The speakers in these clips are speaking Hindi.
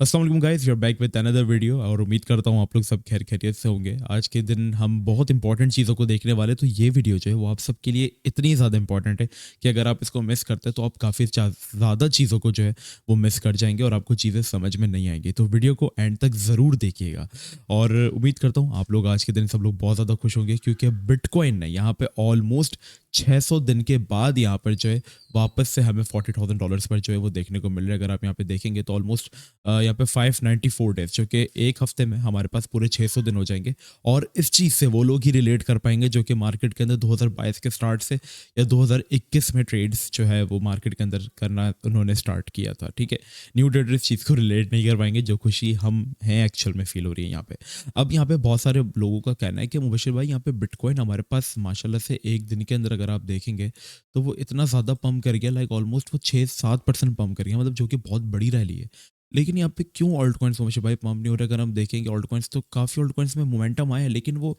अस्सलाम वालेकुम guys, we are back with another video और उम्मीद करता हूँ आप लोग सब खैर खैरियत से होंगे। आज के दिन हम बहुत इंपॉर्टेंट चीज़ों को देखने वाले, तो ये वीडियो जो है वो आप सबके लिए इतनी ज़्यादा इंपॉर्टेंट है कि अगर आप इसको मिस करते हैं तो आप काफ़ी ज़्यादा चीज़ों को जो है वो मिस कर जाएंगे और आपको चीज़ें समझ में नहीं आएंगी। तो वीडियो को एंड तक ज़रूर देखिएगा और उम्मीद करता हूँ आप लोग आज के दिन सब लोग बहुत ज़्यादा खुश होंगे, क्योंकि अब बिटकॉइन ने यहाँ पे ऑलमोस्ट 600 दिन के बाद यहाँ पर जो है वापस से हमें $40,000 पर जो है वो देखने को मिल रहा है। अगर आप यहाँ पे देखेंगे तो ऑलमोस्ट यहाँ पे 594 डेज, जो कि एक हफ्ते में हमारे पास पूरे 600 दिन हो जाएंगे। और इस चीज़ से वो लोग ही रिलेट कर पाएंगे जो कि मार्केट के अंदर 2022 के स्टार्ट से या 2021 में ट्रेड्स जो है वो मार्केट के अंदर करना उन्होंने स्टार्ट किया था। ठीक है, न्यू ट्रेडर इस चीज़ को रिलेट नहीं कर पाएंगे, जो खुशी हम हैं एक्चुअल में फील हो रही है यहाँ पे। अब यहाँ पे बहुत सारे लोगों का कहना है कि मुबशिर भाई, यहाँ पे बिटकॉइन हमारे पास माशाल्लाह से एक दिन के अंदर अगर आप देखेंगे तो वो इतना ज़्यादा पम्प कर गया, लाइक ऑलमोस्ट वो 6-7% पम्प कर गया, मतलब जो कि बहुत बड़ी रैली है। लेकिन यहाँ पे क्यों ऑल्ट कॉइन्स मुबशिर भाई पम्प नहीं हो रहे? अगर हम देखेंगे ऑल्ट कॉइन्स तो काफ़ी ऑल्ट कॉइन्स में मोमेंटम आया है, लेकिन वो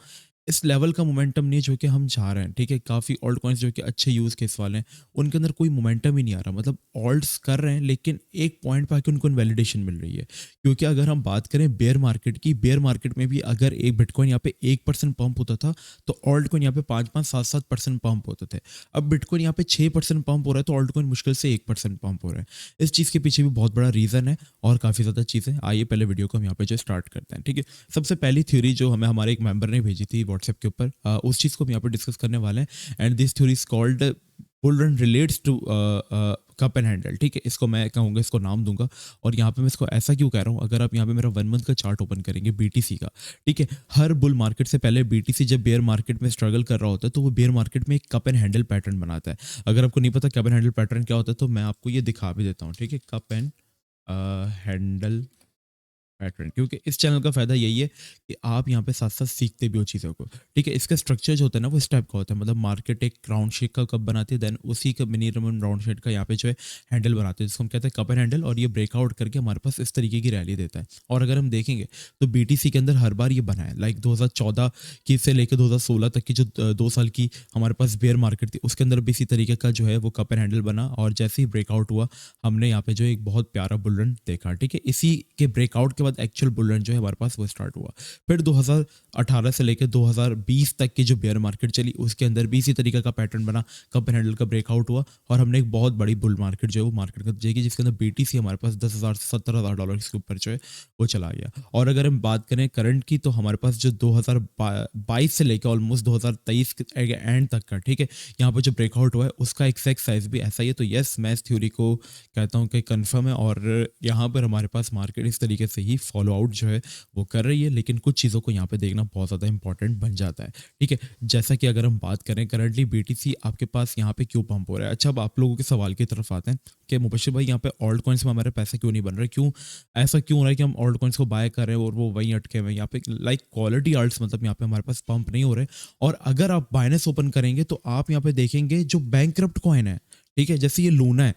इस लेवल का मोमेंटम नहीं है जो कि हम चाह रहे हैं। ठीक है, काफ़ी ऑल्ट कॉइन्स जो कि अच्छे यूज़ केस वाले हैं उनके अंदर कोई मोमेंटम ही नहीं आ रहा, मतलब ऑल्ट्स कर रहे हैं लेकिन एक पॉइंट पे आके उनको इनवैलिडेशन मिल रही है। क्योंकि अगर हम बात करें बेयर मार्केट की, बेयर मार्केट में भी अगर एक बिटकॉइन यहाँ पे 1% पंप होता था तो ऑल्ट कॉइन यहाँ पे 5-5, 7-7% पंप होते थे। अब बिटकॉइन यहाँ पे 6% पंप हो रहा है तो ऑल्ट कॉइन मुश्किल से 1% पंप हो रहा है। इस चीज़ के पीछे भी बहुत बड़ा रीज़न है और काफ़ी ज़्यादा चीज़ें। आइए पहले वीडियो को हम यहाँ पे जो स्टार्ट करते हैं। ठीक है, सबसे पहली थ्योरी जो हमें हमारे एक मेंबर ने भेजी थी व्हाट्सएप के ऊपर, उस चीज़ को हम यहाँ पे डिस्कस करने वाले हैं। And this theory is called bull run relates to cup and handle. ठीक है, इसको मैं कहूँगा, इसको नाम दूंगा। और यहाँ पे मैं इसको ऐसा क्यों कह रहा हूँ, अगर आप यहाँ पे मेरा 1 मंथ का चार्ट ओपन करेंगे बीटीसी का, ठीक है, हर बुल मार्केट से पहले बीटीसी जब बेयर मार्केट में स्ट्रगल कर रहा होता है तो वो बेयर मार्केट में एक कप एंड हैंडल पैटर्न बनाता है। अगर आपको नहीं पता कप एंड हैंडल पैटर्न क्या होता है तो मैं आपको ये दिखा भी देता हूँ। ठीक है, कप एंड हैंडल पैटर्न, क्योंकि इस चैनल का फायदा यही है कि आप यहाँ पे साथ साथ सीखते भी हो चीज़ों को। ठीक है, इसका स्ट्रक्चर जो होता है ना वो इस टाइप का होता है, मतलब मार्केट एक राउंड शेप का कप बनाती है, देन उसी का मिनिमम राउंड शेप का यहाँ पे जो है हैंडल बनाते हैं, जिसको हम कहते हैं कप एंड हैंडल। और ये ब्रेकआउट करके हमारे पास इस तरीके की रैली देता है। और अगर हम देखेंगे तो बीटीसी के अंदर हर बार ये बना है, लाइक 2014 की से लेकर 2016 तक की जो 2 साल की हमारे पास बेयर मार्केट थी उसके अंदर भी इसी तरीके का जो है वो कप एंड हैंडल बना। और जैसे ही ब्रेकआउट हुआ हमने यहाँ पे जो एक बहुत प्यारा बुल रन देखा। ठीक है, इसी के ब्रेकआउट के बाद एक्चुअल बुल रन जो है हमारे पास वो स्टार्ट हुआ। फिर 2018 से लेकर 2020 तक की जो बेयर मार्केट चली उसके अंदर भी इसी तरीके का पैटर्न बना, कप एंड हैंडल का ब्रेकआउट हुआ और हमने एक बहुत बड़ी बुल मार्केट जो है वो मार्केट कर जाएगी, जिसके अंदर बीटीसी हमारे पास 10,000 से $70,000 के ऊपर जो है वो चला गया। और अगर हम बात करें करंट की तो हमारे पास जो 2022 से लेकर ऑलमोस्ट 2023 के एंड तक का, ठीक है, यहाँ पर जो ब्रेकआउट हुआ है उसका एग्जैक्ट साइज भी ऐसा ही है। तो यस, मैं इस थ्योरी को कहता हूँ कि कंफर्म है और यहाँ पर हमारे पास मार्केट इस तरीके से ही फॉलो आउट जो है वो कर रही है। लेकिन कुछ चीज़ों को यहाँ पे देखना बहुत ज़्यादा इंपॉर्टेंट बन जाता है। ठीक है, जैसा कि अगर हम बात करें करंटली बीटीसी आपके पास यहाँ पे क्यों पंप हो रहा है। अच्छा, अब आप लोगों के सवाल की तरफ आते हैं कि मुबशिर भाई यहाँ पे ऑल्ट कॉइन्स में हमारे पैसे क्यों नहीं बन रहे, क्यों ऐसा क्यों हो रहा है कि हम ऑल्ट कॉइन्स को बाय कर रहे हैं और वो वहीं अटके हुए हैं। यहाँ पे लाइक क्वालिटी आल्ट्स, मतलब यहाँ पे हमारे पास पंप नहीं हो रहे। और अगर आप बाइनेंस ओपन करेंगे तो आप यहाँ पे देखेंगे जो बैंकरप्ट कॉइन है, ठीक है, जैसे ये लूना है,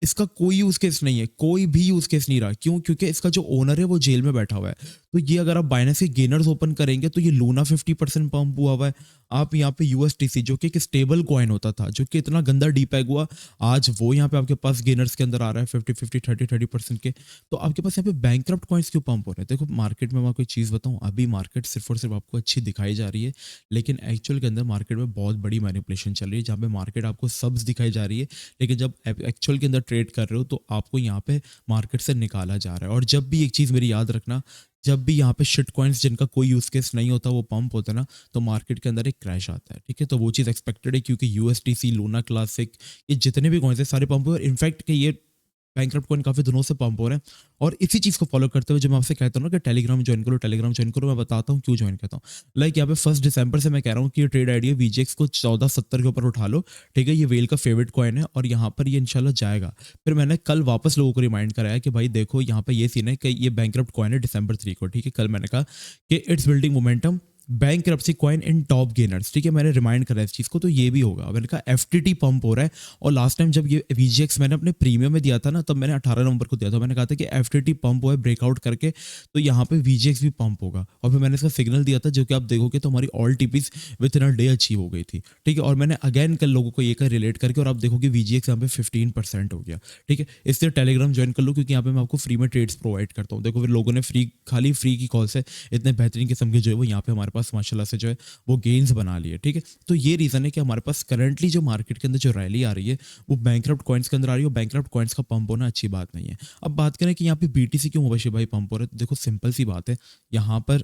इसका कोई यूज केस नहीं है, कोई भी यूज केस नहीं रहा। क्यों? क्योंकि इसका जो ओनर है वो जेल में बैठा हुआ है। तो ये अगर आप बाइनेंस के गेनर्स ओपन करेंगे तो ये लूना 50% पंप हुआ हुआ है। आप यहाँ पे यूएसटीसी जो कि एक स्टेबल कॉइन होता था, जो कि इतना गंदा डीपैग हुआ, आज वो यहाँ पे आपके पास गेनर्स के अंदर आ रहा है 50-50 30-30% के। तो आपके पास यहाँ पे बैंकरप्ट कॉइन्स क्यों पंप हो रहे हैं? देखो, मार्केट में मैं आपको एक चीज़ बताऊँ, अभी मार्केट सिर्फ और सिर्फ आपको अच्छी दिखाई जा रही है, लेकिन एक्चुअल के अंदर मार्केट में बहुत बड़ी मैनिपुलेशन चल रही है, जहाँ पे मार्केट आपको सब्स दिखाई जा रही है, लेकिन जब एक्चुअल के अंदर ट्रेड कर रहे हो तो आपको यहाँ पे मार्केट से निकाला जा रहा है। और जब भी एक चीज़ मेरी याद रखना, जब भी यहाँ पे शिट कॉइन्स जिनका कोई यूज केस नहीं होता वो पंप होता है ना, तो मार्केट के अंदर एक क्रैश आता है। ठीक है, तो वो चीज़ एक्सपेक्टेड है, क्योंकि यूएसटीसी, लूना क्लासिक, ये जितने भी कॉइन्स है सारे पंप हुए। इनफैक्ट कि ये बैंकरप्ट कॉइन काफ़ी दिनों से पंप हो रहे हैं। और इसी चीज़ को फॉलो करते हुए जब मैं आपसे कहता हूँ ना कि टेलीग्राम ज्वाइन करो, टेलीग्राम ज्वाइन करो, मैं बताता हूँ क्यों ज्वाइन करता हूँ। लाइक यहाँ पे 1 दिसंबर से मैं कह रहा हूँ कि ये ट्रेड आइडिया वीजेक्स को 1470 के ऊपर उठा लो। ठीक है, ये वेल का फेवरेट कॉइन है और यहाँ पर ये इंशाल्लाह जाएगा। फिर मैंने कल वापस लोगों को रिमाइंड कराया कि भाई देखो, यहाँ पे ये सीन है कि ये बैंकरप्ट कॉइन है December 3 को। ठीक है, कल मैंने कहा कि it's building momentum, bankruptcy coin in top gainers, ठीक है, मैंने रिमाइंड करा इस चीज़ को, तो ये भी होगा। मैंने कहा एफटीटी पंप हो रहा है, और लास्ट टाइम जब ये वीजीएक्स मैंने अपने प्रीमियम में दिया था ना, तब मैंने 18 नवंबर को दिया था, मैंने कहा था कि एफटीटी पंप हुआ है ब्रेकआउट करके, तो यहाँ पे वीजीएक्स भी पंप होगा, और फिर मैंने इसका सिग्नल दिया था, जो कि आप देखोगे तो हमारी all TPs within a day achieve हो गई थी, ठीक है। और मैंने अगेन कल लोगों को ये कर रिलेट करके, और आप देखोगे वीजीएक्स यहाँ पे 15% हो गया, ठीक है। इसलिए टेलीग्राम ज्वाइन कर लो, क्योंकि यहाँ पे मैं आपको फ्री में ट्रेड्स प्रोवाइड करता हूँ। देखो फिर लोगों ने फ्री, खाली फ्री की कॉल से इतने बेहतरीन किस्म के जो है वो यहाँ पे हमारे पास माशाल्लाह से जो है वो गेन्स बना लिए, ठीक है। तो ये रीज़न है कि हमारे पास करंटली जो मार्केट के अंदर जो रैली आ रही है वो बैंकरप्ट कॉइन्स के अंदर आ रही है, और बैंकरप्ट कॉइन्स का पंप होना अच्छी बात नहीं है। अब बात करें कि यहाँ पे बीटीसी क्यों मुबशिर भाई पंप हो रहा है, तो देखो सिंपल सी बात है, यहाँ पर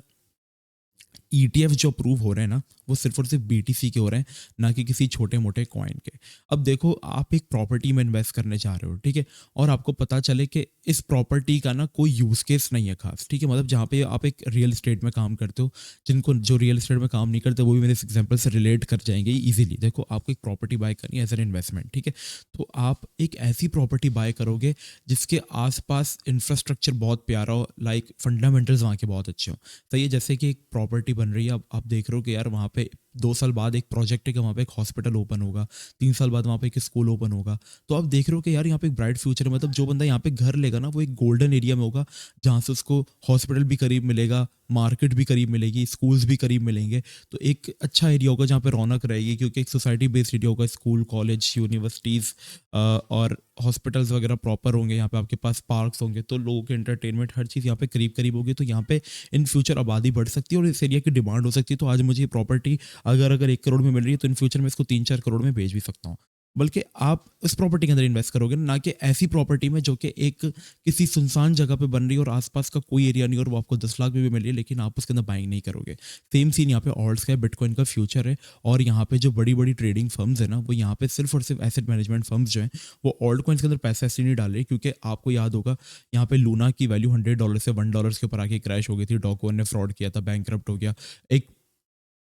ईटीएफ जो अप्रूव हो रहे हैं ना, वो सिर्फ और सिर्फ बीटीसी के हो रहे हैं, ना कि किसी छोटे मोटे कॉइन के। अब देखो आप एक प्रॉपर्टी में इन्वेस्ट करने जा रहे हो, ठीक है, और आपको पता चले कि इस प्रॉपर्टी का ना कोई यूज़ केस नहीं है खास, ठीक है, मतलब जहाँ पे आप एक रियल एस्टेट में काम करते हो, जिनको जो रियल एस्टेट में काम नहीं करते वो भी मेरे इस एग्जाम्पल से रिलेट कर जाएंगे ईजिली। देखो आपको एक प्रॉपर्टी बाय करनी है एज एन इन्वेस्टमेंट, ठीक है, तो आप एक ऐसी प्रॉपर्टी बाय करोगे जिसके आसपास इंफ्रास्ट्रक्चर बहुत प्यारा हो, लाइक फंडामेंटल्स वहाँ के बहुत अच्छे हो। सही है, जैसे कि एक प्रॉपर्टी बन रही है, अब आप देख रहे हो कि यार वहाँ पे 2 साल बाद एक प्रोजेक्ट है कि वहाँ पे एक हॉस्पिटल ओपन होगा, 3 साल बाद वहाँ पे एक स्कूल ओपन होगा, तो आप देख रहे हो कि यार यहाँ पे एक ब्राइट फ्यूचर है। मतलब जो बंदा यहाँ पे घर लेगा ना, वो एक गोल्डन एरिया में होगा, जहाँ से उसको हॉस्पिटल भी करीब मिलेगा, मार्केट भी करीब मिलेगी, स्कूल्स भी करीब मिलेंगे, तो एक अच्छा एरिया होगा जहाँ पे रौनक रहेगी, क्योंकि एक सोसाइटी बेस्ड एरिया होगा, स्कूल कॉलेज यूनिवर्सिटीज़ और हॉस्पिटल्स वगैरह प्रॉपर होंगे, यहाँ पे आपके पास पार्क्स होंगे, तो लोगों के एंटरटेनमेंट हर चीज़ यहाँ पे करीब करीब होगी, तो यहाँ पे इन फ्यूचर आबादी बढ़ सकती है और इस एरिया की डिमांड हो सकती है। तो आज मुझे ये प्रॉपर्टी अगर 1 करोड़ में मिल रही है, तो इन फ्यूचर में इसको 3-4 करोड़ में बेच भी सकता हूँ। बल्कि आप इस प्रॉपर्टी के अंदर इन्वेस्ट करोगे, ना कि ऐसी प्रॉपर्टी में जो कि एक किसी सुनसान जगह पे बन रही है और आसपास का कोई एरिया नहीं, और वो आपको 10 लाख में भी मिल रही है, लेकिन आप उसके अंदर बाइंग नहीं करोगे। सेम सीन यहाँ पे ऑल्ट्स का है, बिटकॉइन का फ्यूचर है, और यहाँ पे जो बड़ी बड़ी ट्रेडिंग फर्म्स है ना, वो यहाँ पे सिर्फ और सिर्फ एसेट मैनेजमेंट फर्म्स जो हैं वो ऑल्ट कॉइन्स के अंदर पैसा ऐसे नहीं डाल रही, क्योंकि आपको याद होगा यहाँ पे लूना की वैल्यू $100 से $1 के ऊपर आके क्रैश हो गई थी, डॉकवन ने फ्रॉड किया था, बैंकरप्ट हो गया। एक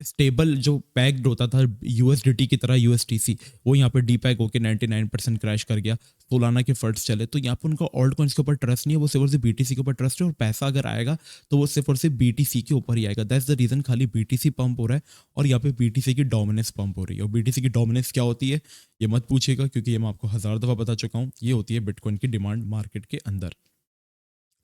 स्टेबल जो पैक्ड होता था यूएसडीटी की तरह यूएसटीसी, वो यहाँ पे डीपैक होकर 99% क्रैश कर गया, सोलाना के फंड्स चले, तो यहाँ पे उनका ऑल्ट कॉइन्स के ऊपर ट्रस्ट नहीं है, वो सिर्फ और सिर्फ बीटीसी के ऊपर ट्रस्ट है, और पैसा अगर आएगा तो वो सिर्फ और सिर्फ बीटीसी के ऊपर ही आएगा। दैट्स द रीजन खाली बीटीसी पंप हो रहा है, और यहाँ पे बीटीसी की डोमिनेंस पंप हो रही है। और बीटीसी की डोमिनेंस क्या होती है ये मत पूछेगा, क्योंकि ये मैं आपको 1000 दफ़ा बता चुका हूँ, ये होती है बिटकॉइन की डिमांड मार्केट के अंदर,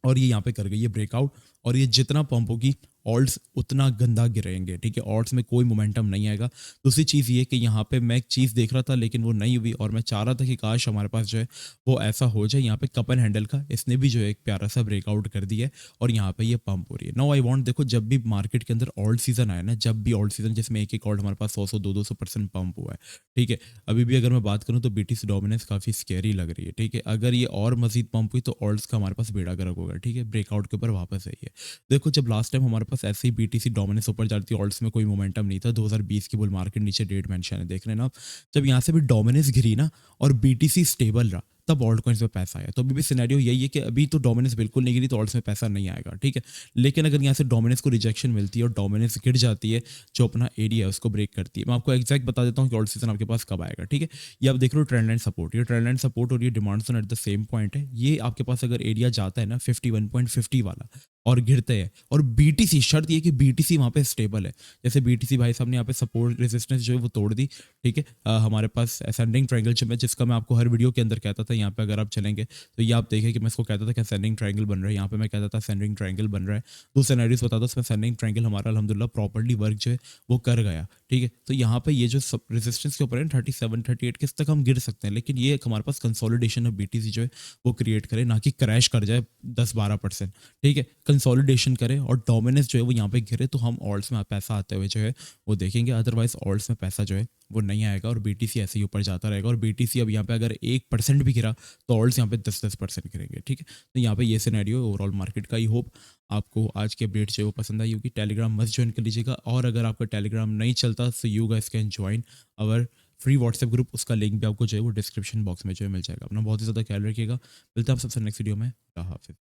और ये यहाँ पे कर गई है ब्रेकआउट, और ये जितना पंप होगी ऑल्ट्स उतना गंदा गिरेंगे, ठीक है, ऑल्ट्स में कोई मोमेंटम नहीं आएगा। दूसरी चीज़ ये कि यहाँ पे मैं एक चीज़ देख रहा था लेकिन वो नहीं हुई, और मैं चाह रहा था कि काश हमारे पास जो है वो ऐसा हो जाए। यहाँ पे कप एंड हैंडल का इसने भी जो है एक प्यारा सा ब्रेकआउट कर दिया है, और यहाँ पे ये पंप हो रही है। नाउ आई वांट, देखो जब भी मार्केट के अंदर ऑल्ट सीजन आया ना, जब भी ऑल्ट सीजन जिसमें एक एक ऑल्ट हमारे पास 100 200% पंप हुआ है, ठीक है, अभी भी अगर मैं बात करूँ तो बीटीसी डोमिनेंस काफ़ी स्कैरी लग रही है, ठीक है, अगर ये और मजीद पंप हुई तो ऑल्ट्स का हमारे पास बेड़ा गर्क होगा, ठीक है, ब्रेकआउट के ऊपर वापस आई है। देखो जब लास्ट टाइम हमारे पास ऐसे ही बीटीसी डोमिनेंस ऊपर जाती थी, ऑल्ट्स में कोई मोमेंटम नहीं था, 2020 की बुल मार्केट नीचे डेट मेंशन है, देख रहे हैं ना आप, जब यहाँ से भी डोमिनेंस गिरी ना और बीटीसी स्टेबल रहा, तब ऑल्ट कॉइन्स में पैसा आया। तो अभी भी सिनेरियो यही है कि अभी तो डोमिनेंस बिल्कुल नहीं गिरी, तो ऑल्ट्स में पैसा नहीं आएगा, ठीक है, लेकिन अगर यहाँ से डोमिनेंस को रिजेक्शन मिलती है और डोमिनेंस गिर जाती है, जो अपना एरिया है उसको ब्रेक करती है, मैं आपको एक्जैक्ट बता देता हूँ कि ऑल्ट सीजन आपके पास कब आएगा, ठीक है। ये आप देख रहे हो ट्रेंड लाइन सपोर्ट, ये ट्रेंड लाइन सपोर्ट और ये demand zone at the same point है। ये आपके पास अगर एरिया जाता है ना 51.50 वाला और गिरते हैं, और बीटीसी, शर्त ये कि बीटीसी वहाँ पे स्टेबल है, जैसे बीटीसी भाई साहब ने यहाँ पे सपोर्ट रेजिस्टेंस जो है वो तोड़ दी, ठीक है, हमारे पास असेंडिंग ट्रायंगल जिसका मैं आपको हर वीडियो के अंदर कहता था, यहाँ पे अगर आप चलेंगे तो ये आप देखें कि मैं इसको कहता था कि असेंडिंग ट्रायंगल बन रहा है, यहाँ पे मैं कहता था असेंडिंग ट्रायंगल बन रहा है, तो सिनेरियोस बता दो, उसमें असेंडिंग ट्रायंगल हमारा अल्हम्दुलिल्लाह प्रॉपर्ली वर्क जो है वो कर गया, ठीक है। तो यहाँ पे ये जो रेजिस्टेंस के ऊपर है 37-38 किस तक हम गिर सकते हैं, लेकिन ये हमारे पास कंसोलिडेशन ऑफ बीटीसी जो है वो क्रिएट करे, ना कि क्रैश कर जाए 10-12%, ठीक है, कंसोलिडेशन करे और डोमिनेंस जो है वो यहाँ पे गिरे, तो हम ऑल्ट्स में पैसा आते हुए जो है वो देखेंगे, अदरवाइज ऑल्ट्स में पैसा जो है वो नहीं आएगा, और बीटीसी ऐसे ही ऊपर जाता रहेगा, और बीटीसी अब यहाँ पे अगर 1% भी गिरा तो ऑल्ट्स यहाँ पे 10% गिरेंगे, ठीक है। तो यहाँ पे ये सिनेरियो ओवरऑल मार्केट का। आई होप आपको आज की अपडेट जो है वो पसंद आई होगी। टेलीग्राम मस्ट ज्वाइन कर लीजिएगा, और अगर आपका टेलीग्राम नहीं चलता तो you guys can join our free WhatsApp group, उसका लिंक भी आपको जो है वो डिस्क्रिप्शन बॉक्स में जो है मिल जाएगा। अपना बहुत ही ज़्यादा ख्याल रखिएगा, मिलते हैं आप सबसे नेक्स्ट वीडियो में। अल्लाह हाफिज़।